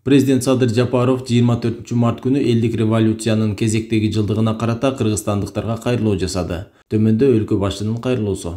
Президент Садыр Жапаров 24 март күнү элдик революциянын кезектеги жылдыгына карата кыргызстандыктарга кайрылуу жасады. Төмөндө өлкө башчынын кайрылуусу.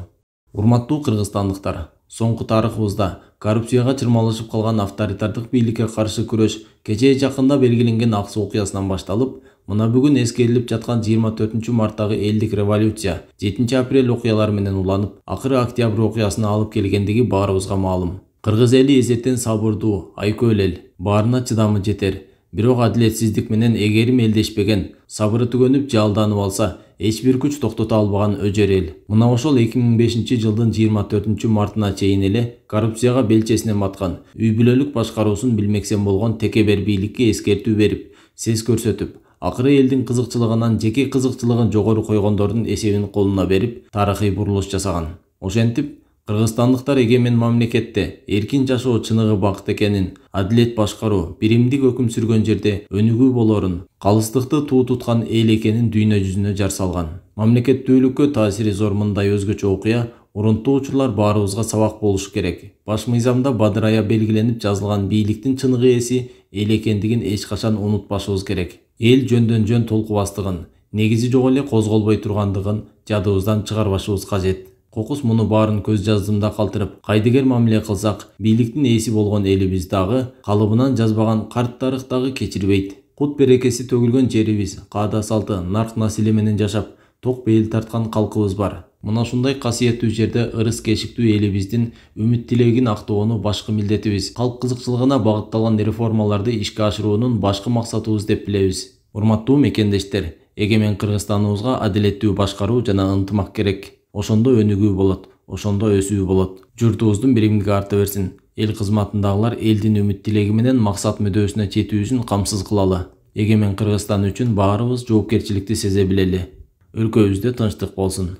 Урматтуу кыргызстандыктар, соңку тарыхыбызда коррупцияга чырмалышып калган авторитардык бийликке каршы күрөш кечээ жакында белгиленген аксы окуясынан башталып, мына бүгүн эскерилип жаткан 24 марттагы элдик революция 7 апрель окуялары менен уланып, акыры октябрь окуясына алып келгендиги баарыбызга маалым. Кыргыз эли эзертен сабырдуу, айкөл эл, баарына чыдамы жетер. Бирок адилетсиздик менен эгерим элдешпеген, сабыры түгөнүп же алданып алса, эч бир күч токтото албаган өжөр эл. Мына ошол 2005 жылдын 24 мартына чейин эле коррупцияга белчесинен баткан, үй бүлөлүк башкаруусун билмексен болгон текебер бийликке эскертүү берип, сес көрсөтүп, акыры элдин кызыкчылыгынан жеке кызыкчылыгын жогору койгондордун эсебин колуна берип, тарыхый бурулуш жасаган. Ошентип, кыргызстандыктар эгемен мамлекетте эркин жашоо чыныгы бакыт экенин, адилет башкаруу, биримдик өкүм сүргөн жерде өнүгүү болорун, калыстыкты туу туткан эл экенин дүйнө жүзүнө жар салган. Мамлекеттүүлүккө таасири зор мындай өзгөчө окуя, урунттуу учурлар баарыбызга сабак болушу керек. Баш мыйзамда бадырая белгиленип жазылган бийликтин чыныгы ээси эл экендигин эч качан унутпашыбыз керек. Эл жөндөн жөн толкубастыгын, негизи жок эле козголбой тургандыгын жадыбыздан чыгарбашыбыз кажет. Кокус муну баарын көз жаздымда калтырып, кайдыгер мамиле кылсак, бийликтин ээси болгон элибиз дагы, калыбынан жазбаган карт тарых дагы кечирбейт. Кут берекеси төгүлгөн жерибиз, каада салты, нарк насиле менен жашап, ток бейил тарткан калкыбыз бар. Мына ушундай касиеттүү жерде ырыс кешиктүү элибиздин үмүт тилегин актоону башкы милдетибиз. Калк кызыкчылыгына багытталган реформаларды ишке ашыруунун башкы максатыбыз деп билебиз. Урматтуу мекендештер, эгемен Кыргызстаныбызга адилеттүү башкаруу жана ынтымак керек. Ошондо өнүгүү болот, ошондо өсүү болот. Журтубуздун биримдиги арта берсин. Эл кызматындагылар элдин үмүт тилеги менен максат мүдөөсүнө жетүүсүн камсыз кылалы. Эгемен Кыргызстан үчүн баарыбыз жоопкерчиликти сезе билели. Өлкөбүздө тынчтык болсун.